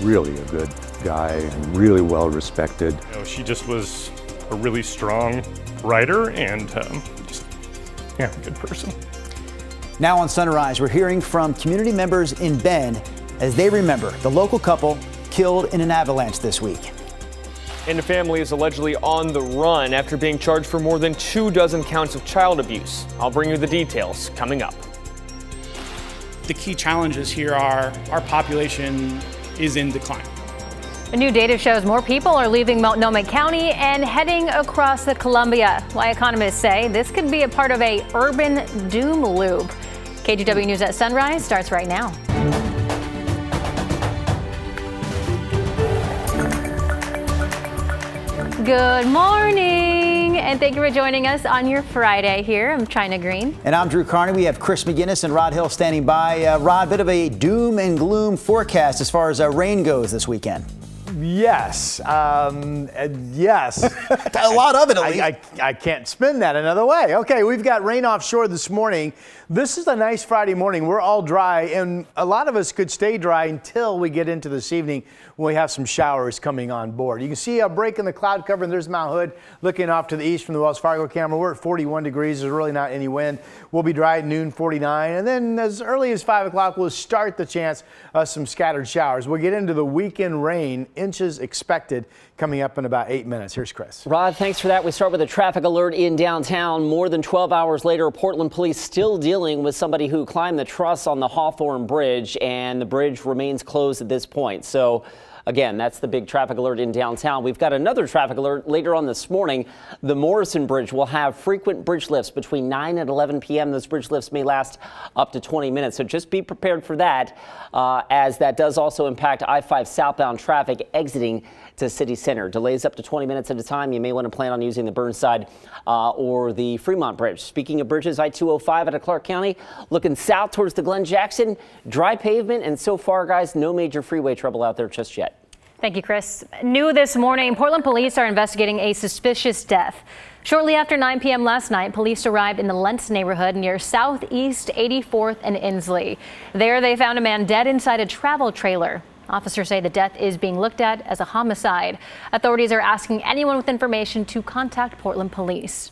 really a good guy and really well respected. She just was a really strong writer and a good person. Now on Sunrise, we're hearing from community members in Bend as they remember the local couple killed in an avalanche this week. And the family is allegedly on the run after being charged for more than 24 counts of child abuse. I'll bring you the details coming up. The key challenges here are our population is in decline. The new data shows more people are leaving Multnomah County and heading across the Columbia. Why economists say this could be a part of a urban doom loop. KGW News at Sunrise starts right now. Good morning, and thank you for joining us on your Friday here. I'm China Green. And I'm Drew Carney. We have Chris McGinnis and Rod Hill standing by. Rod, bit of a doom and gloom forecast as far as rain goes this weekend. Yes. Yes. A lot of it, at least. I can't spin that another way. Okay, we've got rain offshore this morning. This is a nice Friday morning. We're all dry, and a lot of us could stay dry until we get into this evening when we have some showers coming on board. You can see a break in the cloud cover, and there's Mount Hood looking off to the east from the Wells Fargo camera. We're at 41 degrees. There's really not any wind. We'll be dry at noon, 49. And then as early as 5 o'clock, we'll start the chance of some scattered showers. We'll get into the weekend rain, inches expected, coming up in about 8 minutes. Here's Chris. Rod, thanks for that. We start with a traffic alert in downtown. More than 12 hours later, Portland police still dealing with somebody who climbed the truss on the Hawthorne Bridge, and the bridge remains closed at this point. So again, that's the big traffic alert in downtown. We've got another traffic alert later on this morning. The Morrison Bridge will have frequent bridge lifts between 9 and 11 p.m. Those bridge lifts may last up to 20 minutes. So just be prepared for that, as that does also impact I-5 southbound traffic exiting to City Center. Delays up to 20 minutes at a time. You may want to plan on using the Burnside or the Fremont Bridge. Speaking of bridges, I-205 out of Clark County, looking south towards the Glen Jackson, dry pavement, and so far, guys, no major freeway trouble out there just yet. Thank you, Chris. New this morning, Portland police are investigating a suspicious death. Shortly after 9 p.m. last night, police arrived in the Lentz neighborhood near Southeast 84th and Inslee. There, they found a man dead inside a travel trailer. Officers say the death is being looked at as a homicide. Authorities are asking anyone with information to contact Portland police.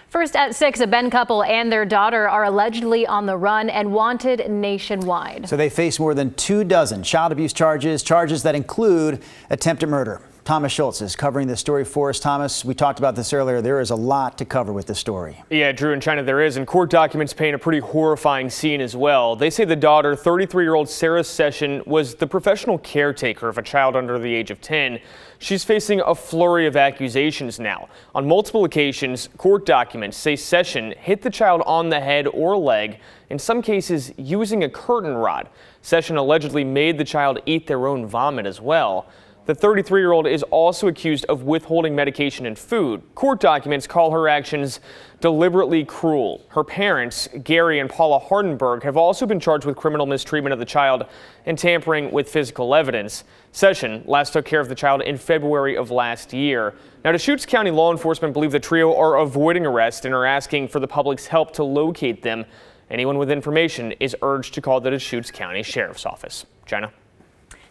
First at 6, a Bend couple and their daughter are allegedly on the run and wanted nationwide. So they face more than 24 child abuse charges that include attempted murder. Thomas Schultz is covering this story for us. Thomas, we talked about this earlier. There is a lot to cover with this story. Yeah, Drew and China, there is. And court documents paint a pretty horrifying scene as well. They say the daughter, 33-year-old Sarah Session, was the professional caretaker of a child under the age of 10. She's facing a flurry of accusations now. On multiple occasions, court documents say Session hit the child on the head or leg, in some cases using a curtain rod. Session allegedly made the child eat their own vomit as well. The 33-year-old is also accused of withholding medication and food. Court documents call her actions deliberately cruel. Her parents, Gary and Paula Hardenberg, have also been charged with criminal mistreatment of the child and tampering with physical evidence. Session last took care of the child in February of last year. Now, Deschutes County law enforcement believe the trio are avoiding arrest and are asking for the public's help to locate them. Anyone with information is urged to call the Deschutes County Sheriff's Office. China.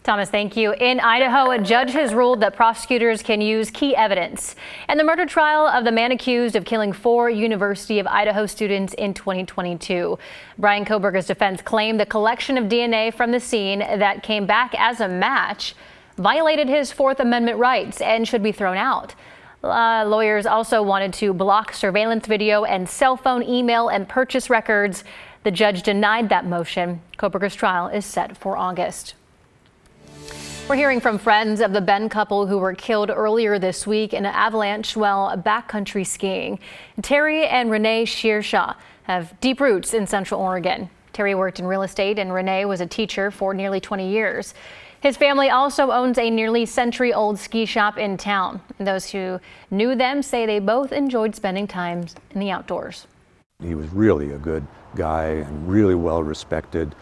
Thomas, thank you. In Idaho, a judge has ruled that prosecutors can use key evidence in the murder trial of the man accused of killing 4 University of Idaho students in 2022. Brian Koberger's defense claimed the collection of DNA from the scene that came back as a match violated his Fourth Amendment rights and should be thrown out. Lawyers also wanted to block surveillance video and cell phone, email, and purchase records. The judge denied that motion. Koberger's trial is set for August. We're hearing from friends of the Bend couple who were killed earlier this week in an avalanche while backcountry skiing. Terry and Renee Shearshaw have deep roots in Central Oregon. Terry worked in real estate and Renee was a teacher for nearly 20 years. His family also owns a nearly century-old ski shop in town. Those who knew them say they both enjoyed spending time in the outdoors. He was really a good guy and really well respected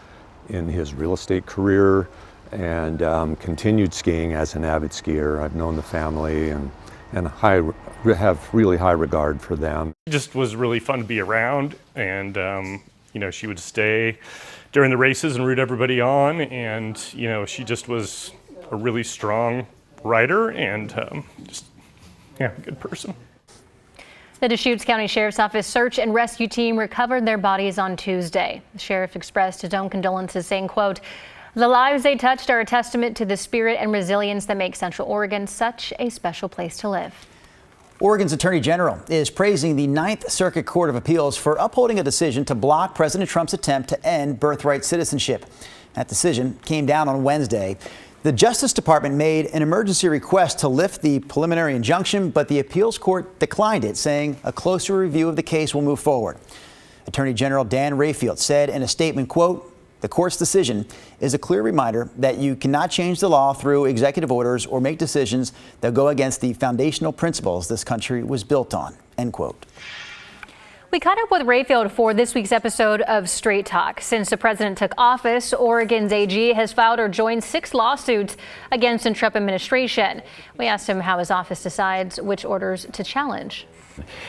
in his real estate career, and continued skiing as an avid skier. I've known the family and have really high regard for them. It just was really fun to be around, and she would stay during the races and root everybody on. And, you know, she just was a really strong rider and just, yeah, a good person. The Deschutes County Sheriff's Office search and rescue team recovered their bodies on Tuesday. The sheriff expressed his own condolences, saying, quote, "The lives they touched are a testament to the spirit and resilience that make Central Oregon such a special place to live." Oregon's Attorney General is praising the Ninth Circuit Court of Appeals for upholding a decision to block President Trump's attempt to end birthright citizenship. That decision came down on Wednesday. The Justice Department made an emergency request to lift the preliminary injunction, but the appeals court declined it, saying a closer review of the case will move forward. Attorney General Dan Rayfield said in a statement, quote, "The court's decision is a clear reminder that you cannot change the law through executive orders or make decisions that go against the foundational principles this country was built on," end quote. We caught up with Rayfield for this week's episode of Straight Talk. Since the president took office, Oregon's AG has filed or joined 6 lawsuits against the Trump administration. We asked him how his office decides which orders to challenge.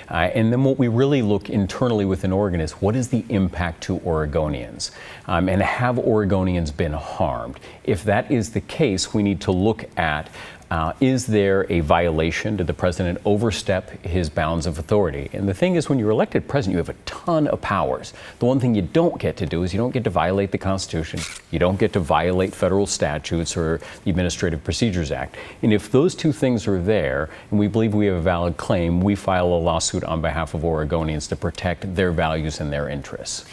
And then what we really look internally within Oregon is what is the impact to Oregonians, and have Oregonians been harmed? If that is the case, we need to look at is there a violation? Did the president overstep his bounds of authority? And the thing is, when you're elected president, you have a ton of powers. The one thing you don't get to do is you don't get to violate the Constitution. You don't get to violate federal statutes or the Administrative Procedures Act. And if those two things are there, and we believe we have a valid claim, we file a lawsuit on behalf of Oregonians to protect their values and their interests.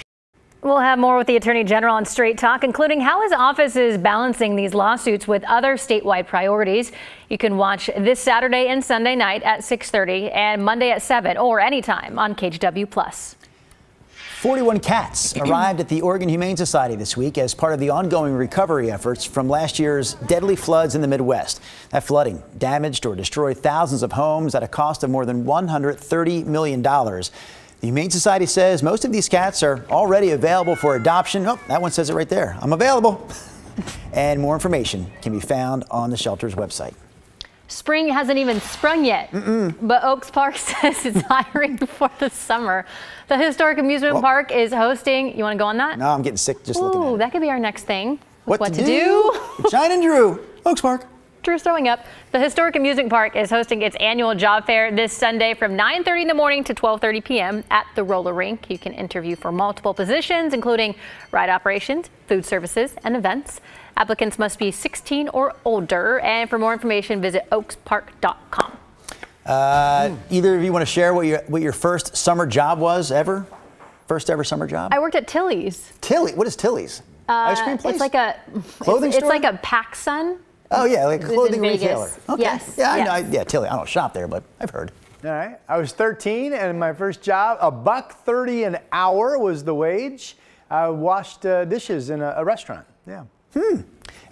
We'll have more with the Attorney General on Straight Talk, including how his office is balancing these lawsuits with other statewide priorities. You can watch this Saturday and Sunday night at 6:30 and Monday at 7 or anytime on KGW+. 41 cats arrived at the Oregon Humane Society this week as part of the ongoing recovery efforts from last year's deadly floods in the Midwest. That flooding damaged or destroyed thousands of homes at a cost of more than $130 million. The Humane Society says most of these cats are already available for adoption. Oh, that one says it right there. I'm available. And more information can be found on the shelter's website. Spring hasn't even sprung yet, but Oaks Park says it's hiring for the summer. The historic amusement park is hosting. You want to go on that? No, I'm getting sick just looking at it. Ooh, that could be our next thing. What to do? Shine and Drew, Oaks Park. Drew's throwing up. The Historic Amusement Park is hosting its annual job fair this Sunday from 9:30 in the morning to 12:30 p.m. at the roller rink. You can interview for multiple positions, including ride operations, food services, and events. Applicants must be 16 or older. And for more information, visit oakspark.com. Either of you want to share what your first summer job was ever? First ever summer job? I worked at Tilly's. What is Tilly's? Ice cream place? It's like a clothing store? It's like a PacSun. Oh yeah, like a clothing retailer. Okay. Yes. Yeah, I know. Yeah, Tilly. I don't shop there, but I've heard. All right. I was 13, and my first job, $1.30 an hour was the wage. I washed dishes in a restaurant. Yeah.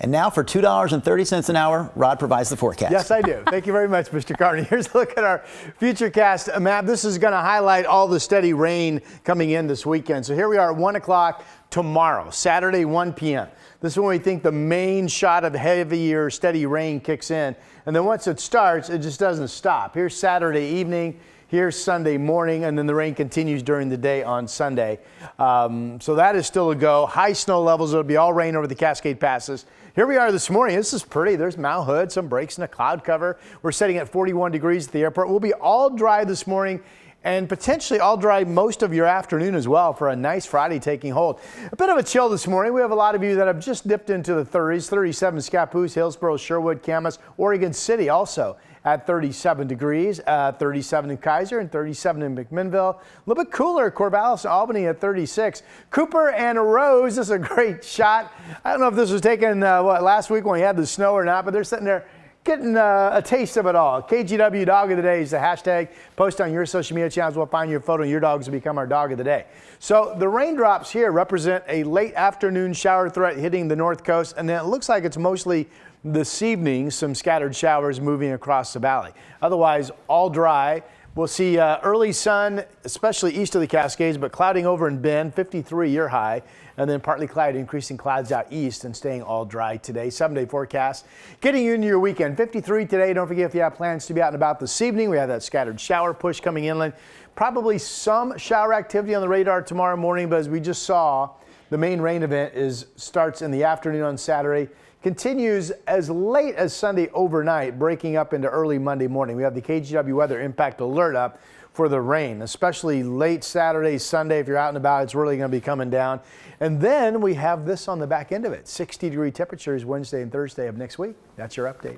And now for $2.30 an hour, Rod provides the forecast. Yes, I do. Thank you very much, Mr. Carney. Here's a look at our Futurecast map. This is going to highlight all the steady rain coming in this weekend. So here we are at 1 o'clock tomorrow, Saturday, 1 p.m. This is when we think the main shot of heavier, steady rain kicks in. And then once it starts, it just doesn't stop. Here's Saturday evening. Here's Sunday morning, and then the rain continues during the day on Sunday. So that is still a go. High snow levels. It'll be all rain over the Cascade Passes. Here we are this morning. This is pretty. There's Mount Hood, some breaks in the cloud cover. We're sitting at 41 degrees at the airport. We'll be all dry this morning and potentially all dry most of your afternoon as well for a nice Friday taking hold. A bit of a chill this morning. We have a lot of you that have just dipped into the 30s. 37 Scappoose, Hillsboro, Sherwood, Camas, Oregon City also at 37 degrees, 37 in Kaiser and 37 in McMinnville. A little bit cooler at Corvallis and Albany at 36. Cooper and Rose, this is a great shot. I don't know if this was taken last week when we had the snow or not, but they're sitting there getting a taste of it all. KGW Dog of the Day is the hashtag. Post on your social media channels. We'll find your photo and your dogs will become our Dog of the Day. So the raindrops here represent a late afternoon shower threat hitting the north coast, and then it looks like it's mostly this evening, some scattered showers moving across the valley. Otherwise, all dry. We'll see early sun, especially east of the Cascades, but clouding over in Bend, 53 year high, and then partly cloudy, increasing clouds out east and staying all dry today. 7-day forecast. Getting you into your weekend. 53 today. Don't forget if you have plans to be out and about this evening. We have that scattered shower push coming inland. Probably some shower activity on the radar tomorrow morning, but as we just saw, The main rain event starts in the afternoon on Saturday, continues as late as Sunday overnight, breaking up into early Monday morning. We have the KGW weather impact alert up for the rain, especially late Saturday, Sunday. If you're out and about, it's really going to be coming down. And then we have this on the back end of it, 60-degree temperatures Wednesday and Thursday of next week. That's your update.